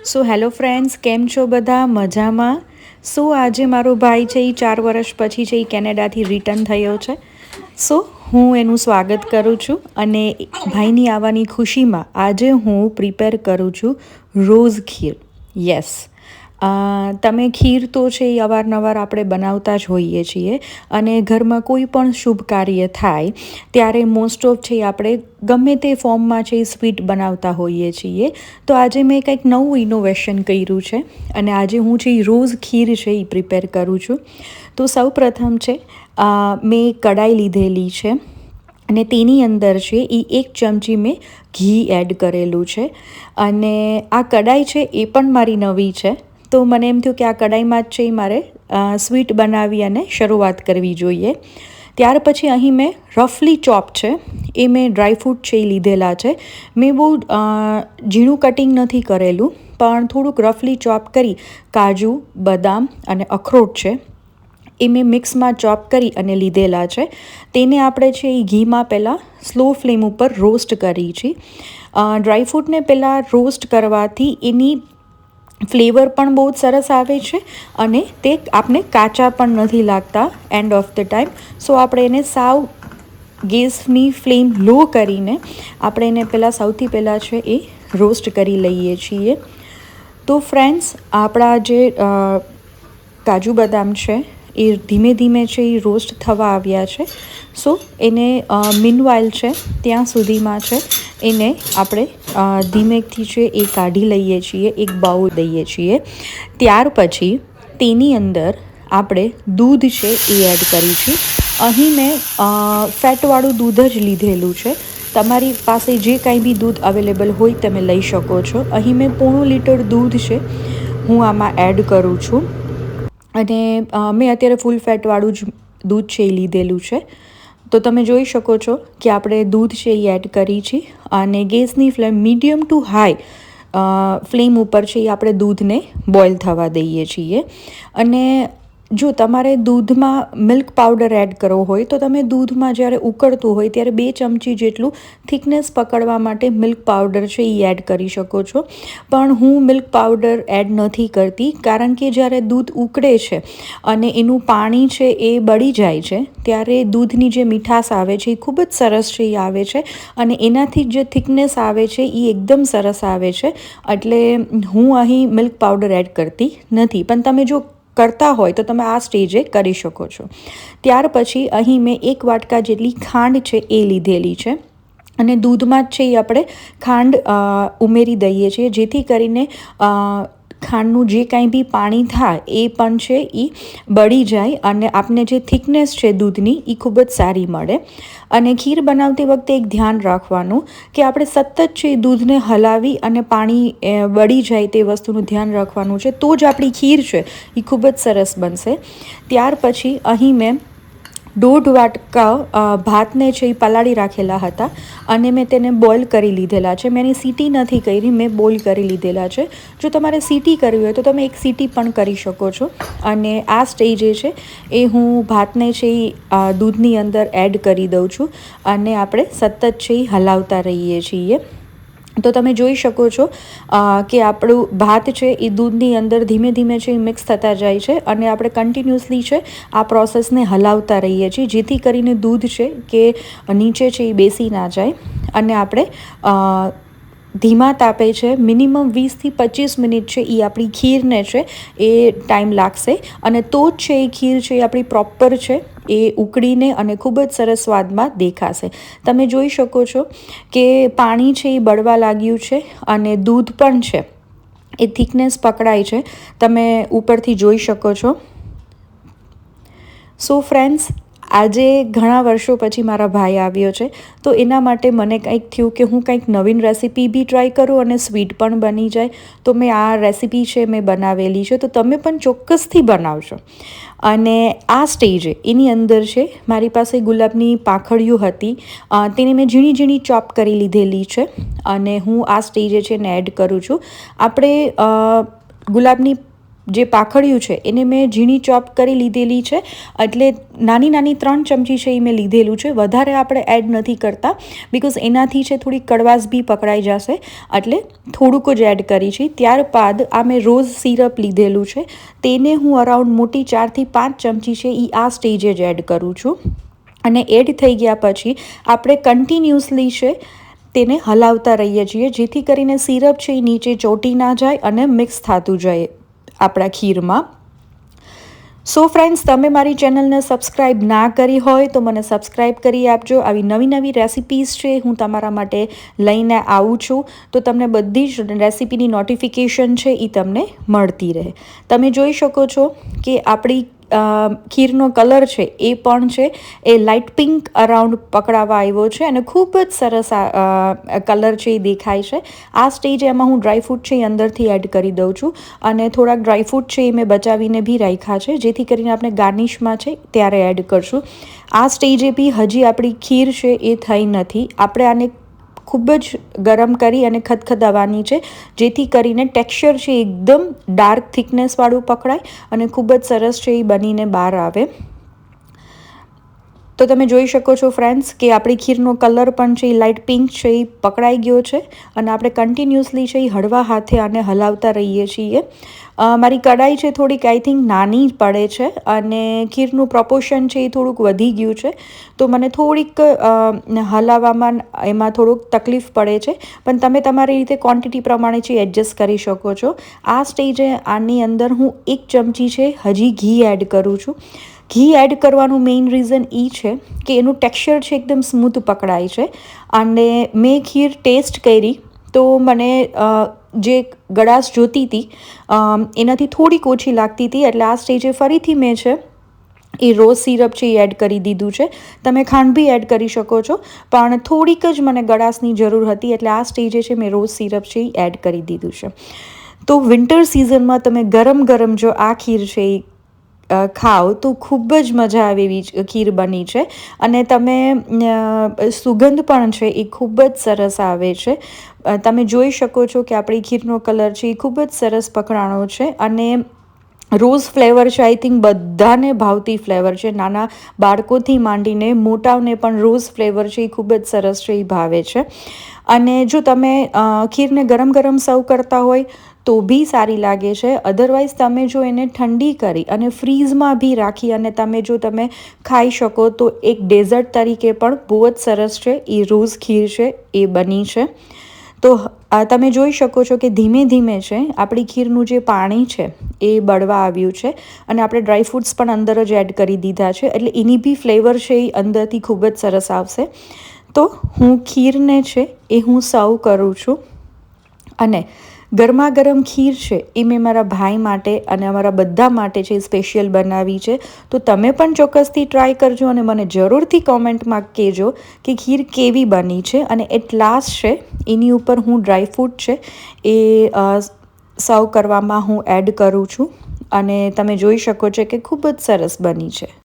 So hello friends, કેમ છો બધા? મજામાં? સો આજે મારો ભાઈ છે એ 4 વર્ષ પછી છે એ કેનેડાથી રિટર્ન થયો છે. સો હું એનું સ્વાગત કરું છું અને ભાઈની આવવાની ખુશીમાં આજે હું પ્રિપેર કરું છું રોઝ ખીર. યસ, તમે ખીર તો છે એ અવારનવાર આપણે બનાવતા જ હોઈએ છીએ અને ઘરમાં કોઈ પણ શુભ કાર્ય થાય ત્યારે મોસ્ટ ઓફ છે આપણે ગમે તે ફોર્મમાં છે એ સ્વીટ બનાવતા હોઈએ છીએ. તો આજે મેં કંઈક નવું ઇનોવેશન કર્યું છે અને આજે હું છે એ રોઝ ખીર છે એ પ્રિપેર કરું છું. તો સૌ પ્રથમ છે મેં કડાઈ લીધેલી છે અને તેની અંદર છે એ 1 ચમચી મેં ઘી એડ કરેલું છે અને આ કડાઈ છે એ પણ મારી નવી છે. તો મને એમ થયું કે આ કડાઈમાં જ છે એ મારે સ્વીટ બનાવી અને શરૂઆત કરવી જોઈએ. ત્યાર પછી અહીં મેં રફલી ચોપ છે એ મેં ડ્રાયફ્રૂટ છે એ લીધેલા છે. મેં બહુ ઝીણું કટિંગ નથી કરેલું, પણ થોડુંક રફલી ચોપ કરી કાજુ, બદામ અને અખરોટ છે એ મેં મિક્સમાં ચોપ કરી અને લીધેલા છે. તેને આપણે છે એ ઘીમાં પહેલાં સ્લો ફ્લેમ ઉપર રોસ્ટ કરી છે. ડ્રાયફ્રૂટને પહેલાં રોસ્ટ કરવાથી એની ફ્લેવર પણ બહુ જ સરસ આવે છે અને તે આપણે કાચા પણ નથી લાગતા એન્ડ ઓફ ધ ટાઈમ. સો આપણે એને સાવ ગેસની ફ્લેમ લો કરીને આપણે એને સૌથી પહેલાં છે એ રોસ્ટ કરી લઈએ છીએ. તો ફ્રેન્ડ્સ, આપણા જે કાજુ બદામ છે એ ધીમે ધીમે છે એ રોસ્ટ થવા આવ્યા છે. સો એને મીનવાઇલ છે ત્યાં સુધીમાં છે એને આપણે ધીમેથી છે એ કાઢી લઈએ છીએ, એક બાઉલ દઈએ છીએ. ત્યાર પછી તેની અંદર આપણે દૂધ છે એ એડ કરીશું. અહીં મેં ફેટવાળું દૂધ જ લીધેલું છે. તમારી પાસે જે કાંઈ બી દૂધ અવેલેબલ હોય તમે લઈ શકો છો. અહીં મેં 1.5 લીટર દૂધ છે હું આમાં એડ કરું છું અને મેં અત્યારે ફૂલ ફેટવાળું જ દૂધ છે એ લીધેલું છે. તો તમે જોઈ શકો છો કે આપણે દૂધ છે એ એડ કરી છે અને ગેસની flame medium two high flame ઉપર છે એ આપણે દૂધને બોઇલ થવા દઈએ છીએ. અને જો તમારે દૂધમાં મિલ્ક પાવડર એડ કરવો હોય તો તમે દૂધમાં જ્યારે ઉકળતું હોય ત્યારે 2 ચમચી જેટલું થિકનેસ પકડવા માટે મિલ્ક પાવડર છે એ એડ કરી શકો છો. પણ હું મિલ્ક પાવડર એડ નથી કરતી, કારણ કે જ્યારે દૂધ ઉકળે છે અને એનું પાણી છે એ બળી જાય છે ત્યારે દૂધની જે મીઠાશ આવે છે એ ખૂબ જ સરસ છે એ આવે છે અને એનાથી જે થિકનેસ આવે છે એ એકદમ સરસ આવે છે. એટલે હું અહીં મિલ્ક પાવડર એડ કરતી નથી, પણ તમે જો કરતા હોય તો તમે આ સ્ટેજે કરી શકો છો. ત્યાર પછી અહીં મેં 1 વાટકા જેટલી ખાંડ છે એ લીધેલી છે અને દૂધમાં જ છે એ આપણે ખાંડ ઉમેરી દઈએ છીએ જેથી કરીને ખાંડનું જે કાંઈ બી પાણી થાય એ પણ છે એ બળી જાય અને આપણે જે થિકનેસ છે દૂધની એ ખૂબ જ સારી મળે. અને ખીર બનાવતી વખતે એક ધ્યાન રાખવાનું કે આપણે સતત છે દૂધને હલાવી અને પાણી બળી જાય તે વસ્તુનું ધ્યાન રાખવાનું છે, તો જ આપણી ખીર છે એ ખૂબ જ સરસ બનશે. ત્યાર પછી અહીં મેં 1.5 વાટકા ભાતને છે એ પલાળી રાખેલા હતા અને મેં તેને બોઇલ કરી લીધેલા છે. મેં એની સીટી નથી કરી, મેં બોઇલ કરી લીધેલા છે. જો તમારે સીટી કરવી હોય તો તમે 1 સીટી પણ કરી શકો છો. અને આ સ્ટેજે છે એ હું ભાતને છે એ દૂધની અંદર એડ કરી દઉં છું અને આપણે સતત છે એ હલાવતા રહીએ છીએ. તો તમે જોઈ શકો છો કે આપણું ભાત છે એ દૂધની અંદર ધીમે ધીમે છે એ મિક્સ થતા જાય છે અને આપણે કન્ટિન્યુઅસલી છે આ પ્રોસેસને હલાવતા રહીએ છીએ જેથી કરીને દૂધ છે કે નીચે છે એ બેસી ના જાય. અને આપણે ધીમા તાપે છે મિનિમમ 20થી 25 મિનિટ છે એ આપણી ખીરને છે એ ટાઈમ લાગશે અને તો જ છે એ ખીર છે એ આપણી પ્રોપર છે એ ઉકળીને અને ખૂબ જ સરસ સ્વાદમાં દેખાશે. તમે જોઈ શકો છો કે પાણી છે એ બળવા લાગ્યું છે અને દૂધ પણ છે એ થિકનેસ પકડાય છે, તમે ઉપરથી જોઈ શકો છો. સો ફ્રેન્ડ્સ, આજે ઘણા વર્ષો પછી મારા ભાઈ આવ્યો છે તો એના માટે મને કંઈક થયું કે હું કંઈક નવીન રેસીપી બી ટ્રાય કરું અને સ્વીટ પણ બની જાય. તો મેં આ રેસીપી છે મેં બનાવેલી છે, તો તમે પણ ચોક્કસથી બનાવજો. અને આ સ્ટેજે એની અંદર છે મારી પાસે ગુલાબની પાંખડીઓ હતી, તેને મેં ઝીણી ઝીણી ચોપ કરી લીધેલી છે અને હું આ સ્ટેજે છે ને એડ કરું છું. આપણે ગુલાબની જે પાખડિયું છે એને મેં ઝીણી ચોપ કરી લીધેલી છે, એટલે નાની નાની 3 ચમચી છે એ મેં લીધેલું છે. વધારે આપણે એડ નથી કરતા બિકોઝ એનાથી છે થોડી કડવાશ બી પકડાઈ જશે, એટલે થોડુંક જ એડ કરી છે. ત્યારબાદ આ મેં રોઝ સિરપ લીધેલું છે, તેને હું અરાઉન્ડ મોટી 4થી 5 ચમચી છે એ આ સ્ટેજે જ એડ કરું છું. અને એડ થઈ ગયા પછી આપણે કન્ટિન્યુઅસલી છે તેને હલાવતા રહીએ છીએ, જેથી કરીને સિરપ છે એ નીચે ચોંટી ના જાય અને મિક્સ થતું જાય આપણા ખીરમાં. સો ફ્રેન્ડ્સ, તમે મારી ચેનલને સબસ્ક્રાઈબ ના કરી હોય તો મને સબસ્ક્રાઈબ કરી આપજો. આવી નવી નવી રેસિપીઝ છે હું તમારા માટે લઈને આવું છું, તો તમને બધી જ રેસિપીની નોટિફિકેશન છે એ તમને મળતી રહે. તમે જોઈ શકો છો કે આપણી ખીરનો કલર છે એ પણ છે એ લાઇટ પિંક અરાઉન્ડ પકડાવા આવ્યો છે અને ખૂબ જ સરસ કલર છે એ દેખાય છે. આ સ્ટેજે એમાં હું ડ્રાયફ્રૂટ છે એ અંદરથી એડ કરી દઉં છું, અને થોડાક ડ્રાયફ્રૂટ છે એ મેં બચાવીને બી રાખ્યા છે, જેથી કરીને આપણે ગાર્નિશમાં છે ત્યારે એડ કરશું. આ સ્ટેજે બી હજી આપણી ખીર છે એ થઈ નથી. આપણે આને ખૂબ જ ગરમ કરી અને ખદખદાવવાની છે, જેથી કરીને ટેક્સચર છે એકદમ ડાર્ક થિકનેસવાળું પકડાય અને ખૂબ જ સરસ છે એ બનીને બહાર આવે. તો તમે જોઈ શકો છો ફ્રેન્ડ્સ કે આપણી ખીરનો કલર પણ છે એ લાઇટ પિંક છે એ પકડાઈ ગયો છે, અને આપણે કન્ટિન્યુઅસલી છે એ હળવા હાથે આને હલાવતા રહીએ છીએ. મારી કઢાઈ છે થોડીક આઈ થિંક નાની પડે છે, અને ખીરનું પ્રપોર્શન છે એ થોડુંક વધી ગયું છે, તો મને થોડીક હલાવવામાં એમાં થોડુંક તકલીફ પડે છે, પણ તમે તમારી રીતે ક્વોન્ટિટી પ્રમાણે છે એડજસ્ટ કરી શકો છો. આ સ્ટેજે આની અંદર હું 1 ચમચી છે હજી ઘી એડ કરું છું. ઘી એડ કરવાનું મેઇન રીઝન એ છે કે એનું ટેક્સચર છે એકદમ સ્મૂથ પકડાય છે, અને મેં ખીર ટેસ્ટ કરી તો મને જે ગળાશ જોતી હતી એનાથી થોડીક ઓછી લાગતી હતી, એટલે આ સ્ટેજે ફરીથી મેં છે એ રોઝ સિરપ છે એ એડ કરી દીધું છે. તમે ખાંડ બી એડ કરી શકો છો, પણ થોડીક જ મને ગળાશની જરૂર હતી, એટલે આ સ્ટેજે છે મેં રોઝ સિરપ છે એ એડ કરી દીધું છે. તો વિન્ટર સિઝનમાં તમે ગરમ ગરમ જો આ ખીર છે એ ખાઓ તો ખૂબ જ મજા આવે એવી ખીર બની છે, અને તમે સુગંધ પણ છે એ ખૂબ જ સરસ આવે છે. તમે જોઈ શકો છો કે આપણી ખીરનો કલર છે એ ખૂબ જ સરસ પકડાણો છે, અને રોઝ ફ્લેવર છે આઈ થિંક બધાને ભાવતી ફ્લેવર છે. નાના બાળકોથી માંડીને મોટાઓને પણ રોઝ ફ્લેવર છે એ ખૂબ જ સરસ છે એ ભાવે છે. અને જો તમે ખીરને ગરમ ગરમ સર્વ કરતા હોય તો બી સારી લાગે છે. અધરવાઇઝ તમે જો એને ઠંડી કરી અને ફ્રીઝમાં બી રાખી અને તમે ખાઈ શકો તો એક ડેઝર્ટ તરીકે પણ બહુ જ સરસ છે એ રોઝ ખીર છે એ બની છે. તો તમે જોઈ શકો છો કે ધીમે ધીમે છે આપણી ખીરનું જે પાણી છે એ બળવા આવ્યું છે, અને આપણે ડ્રાયફ્રૂટ્સ પણ અંદર જ એડ કરી દીધા છે, એટલે એની બી ફ્લેવર છે એ અંદરથી ખૂબ જ સરસ આવશે. તો હું ખીરને છે એ હું સર્વ કરું છું, અને ગરમા ગરમ ખીર છે એ મેં મારા ભાઈ માટે અને અમારા બધા માટે છે સ્પેશિયલ બનાવી છે. તો તમે પણ ચોક્કસથી ટ્રાય કરજો, અને મને જરૂરથી કોમેન્ટમાં કહેજો કે ખીર કેવી બની છે. અને એટ લાસ્ટ છે એની ઉપર હું ડ્રાયફ્રૂટ છે એ સર્વ કરવામાં હું એડ કરું છું, અને તમે જોઈ શકો છો કે ખૂબ જ સરસ બની છે.